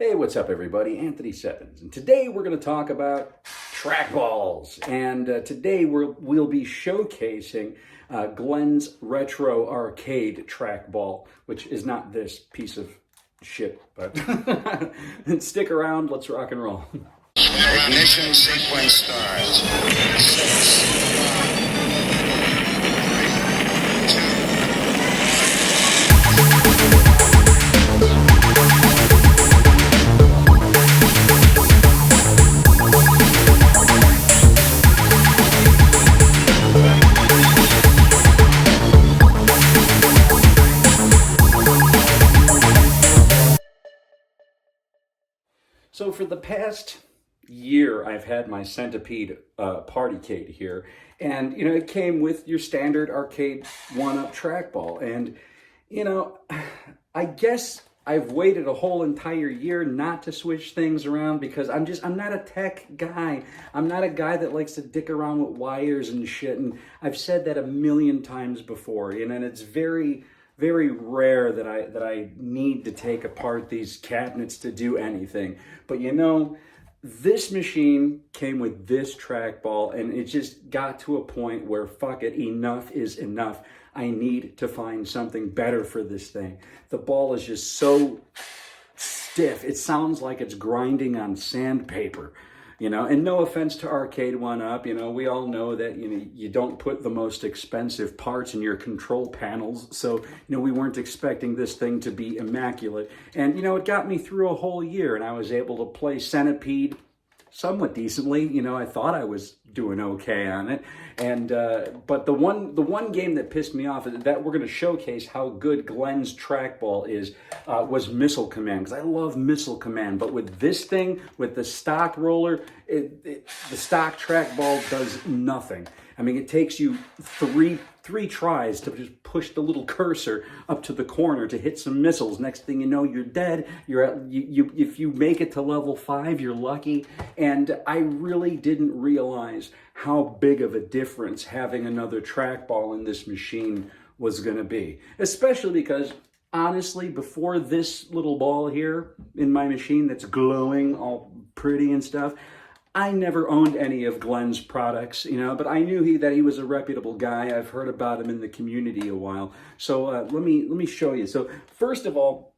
Hey, what's up everybody? Anthony Seppins, and today we're going to talk about trackballs. And today we'll be showcasing Glen's Retro Arcade Trackball, which is not this piece of shit, but stick around, let's rock and roll. Ignition sequence starts. 6, 5, So for the past year, I've had my Centipede Partycade here, and it came with your standard ARCADE1UP trackball. And I guess I've waited a whole entire year not to switch things around because I'm not a tech guy. I'm not a guy that likes to dick around with wires and shit. And I've said that a million times before, and it's very rare that I need to take apart these cabinets to do anything. But this machine came with this trackball, and it just got to a point where, fuck it, enough is enough. I need to find something better for this thing. The ball is just so stiff. It sounds like it's grinding on sandpaper. And no offense to ARCADE1UP, we all know that, you don't put the most expensive parts in your control panels. So, we weren't expecting this thing to be immaculate. And, it got me through a whole year, and I was able to play Centipede somewhat decently. I thought I was doing okay on it. And but the one game that pissed me off, that we're going to showcase how good Glen's trackball is, was Missile Command, because I love Missile Command. But with this thing, with the stock roller, the stock trackball does nothing. I mean, it takes you three tries to just push the little cursor up to the corner to hit some missiles. Next thing you know, you're dead. If you make it to level 5, you're lucky. And I really didn't realize how big of a difference having another trackball in this machine was going to be. Especially because, honestly, before this little ball here in my machine that's glowing all pretty and stuff, I never owned any of Glen's products, but I knew that he was a reputable guy. I've heard about him in the community a while. So let me show you. So first of all,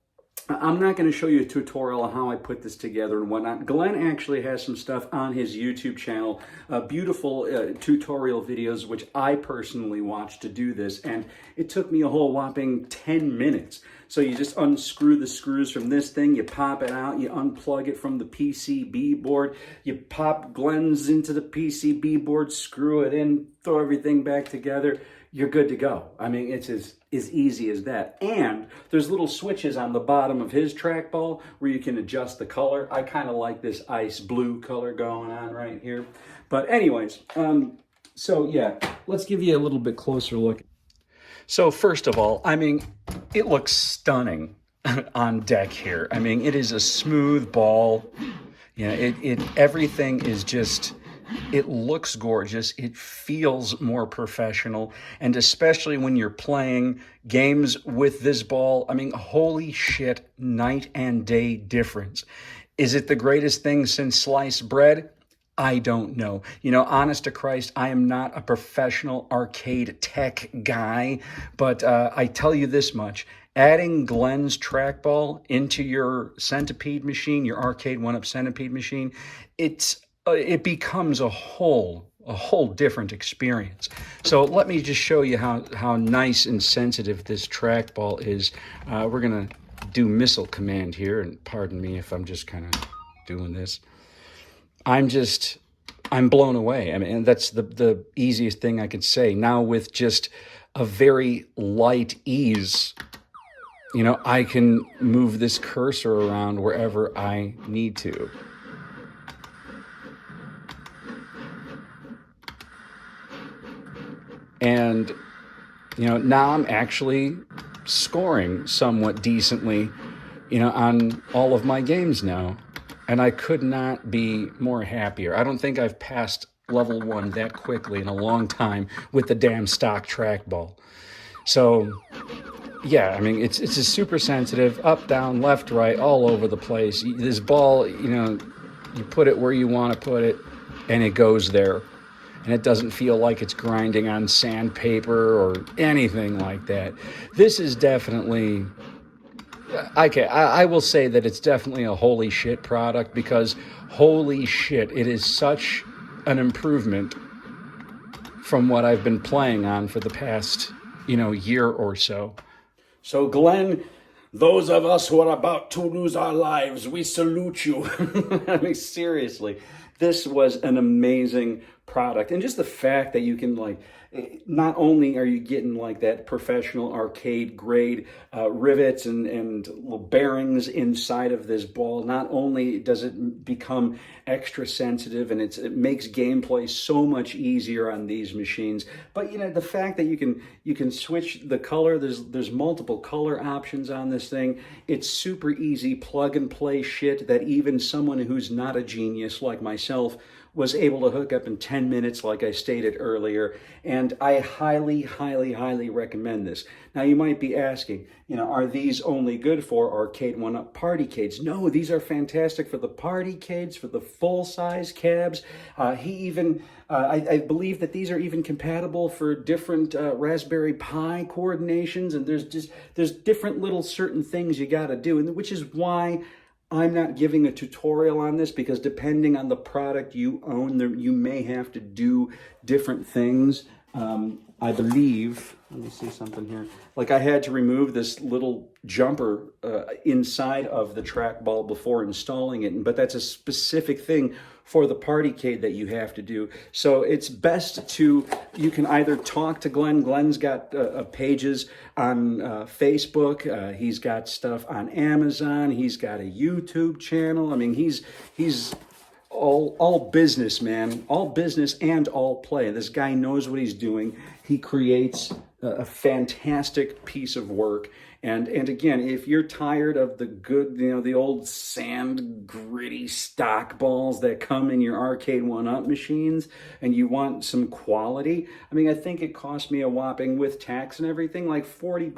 I'm not going to show you a tutorial on how I put this together and whatnot. Glen actually has some stuff on his YouTube channel, beautiful tutorial videos, which I personally watched to do this, and it took me a whole whopping 10 minutes. So you just unscrew the screws from this thing, you pop it out, you unplug it from the PCB board, you pop Glen's into the PCB board, screw it in, throw everything back together, you're good to go. I mean, it's as easy as that. And there's little switches on the bottom of his trackball where you can adjust the color. I kind of like this ice blue color going on right here. But anyways, so yeah, let's give you a little bit closer look. So first of all, I mean, it looks stunning on deck here. I mean, it is a smooth ball. Everything is just, it looks gorgeous. It feels more professional. And especially when you're playing games with this ball, I mean, holy shit, night and day difference. Is it the greatest thing since sliced bread? I don't know. Honest to Christ, I am not a professional arcade tech guy, but I tell you this much. Adding Glen's trackball into your Centipede machine, your ARCADE1UP Centipede machine, it becomes a whole different experience. So let me just show you how nice and sensitive this trackball is. We're going to do Missile Command here, and pardon me if I'm just kind of doing this. I'm blown away. I mean, that's the easiest thing I could say. Now with just a very light ease, I can move this cursor around wherever I need to. And, now I'm actually scoring somewhat decently, on all of my games now. And I could not be more happier. I don't think I've passed level 1 that quickly in a long time with the damn stock trackball. So yeah, I mean, it's a super sensitive, up, down, left, right, all over the place. This ball, you know, you put it where you want to put it, and it goes there. And it doesn't feel like it's grinding on sandpaper or anything like that. This is definitely, I will say that it's definitely a holy shit product, because holy shit, it is such an improvement from what I've been playing on for the past, you know, year or so. So Glenn, those of us who are about to lose our lives, we salute you. I mean, seriously, this was an amazing product. And just the fact that you can, like, not only are you getting like that professional arcade grade rivets and little bearings inside of this ball, not only does it become extra sensitive and it makes gameplay so much easier on these machines, but you know, the fact that you can switch the color, there's multiple color options on this thing. It's super easy plug and play shit that even someone who's not a genius like myself was able to hook up in 10 minutes, like I stated earlier, and I highly, highly, highly recommend this. Now, you might be asking, you know, are these only good for ARCADE1UP Partycades? No, these are fantastic for the Partycades, for the full-size cabs. I believe that these are even compatible for different Raspberry Pi coordinations, and there's different little certain things you got to do, and which is why I'm not giving a tutorial on this, because depending on the product you own, you may have to do different things. I believe, let me see something here. Like, I had to remove this little jumper inside of the trackball before installing it, but that's a specific thing for the Partycade that you have to do. So it's best to, you can either talk to Glenn. Glenn's got pages on Facebook. He's got stuff on Amazon. He's got a YouTube channel. I mean, he's all business, man, all business and all play. This guy knows what he's doing. He creates a fantastic piece of work. And again, if you're tired of the good, you know, the old sand gritty stock balls that come in your ARCADE1UP machines, and you want some quality, I mean, I think it cost me a whopping, with tax and everything, like $40.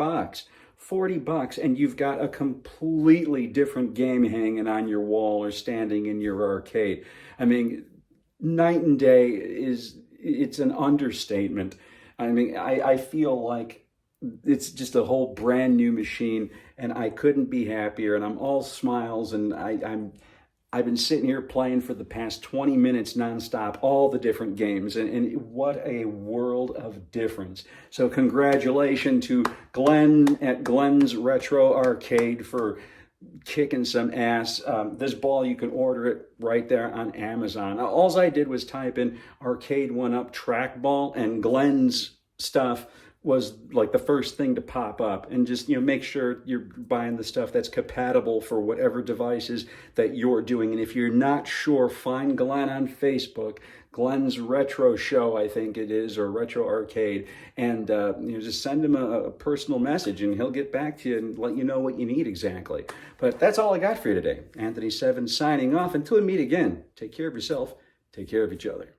$40, and you've got a completely different game hanging on your wall or standing in your arcade. I mean, night and day it's an understatement. I mean, I feel like it's just a whole brand new machine, and I couldn't be happier, and I'm all smiles, and I've been sitting here playing for the past 20 minutes nonstop, all the different games, and what a world of difference. So congratulations to Glenn at Glenn's Retro Arcade for kicking some ass. This ball, you can order it right there on Amazon. All I did was type in ARCADE1UP Trackball, and Glenn's stuff was like the first thing to pop up. And just, you know, make sure you're buying the stuff that's compatible for whatever devices that you're doing. And if you're not sure, find Glenn on Facebook, Glenn's Retro Show, I think it is, or Retro Arcade, and you know, just send him a personal message, and he'll get back to you and let you know what you need exactly. But that's all I got for you today. Anthony Seven signing off. Until we meet again, take care of yourself, take care of each other.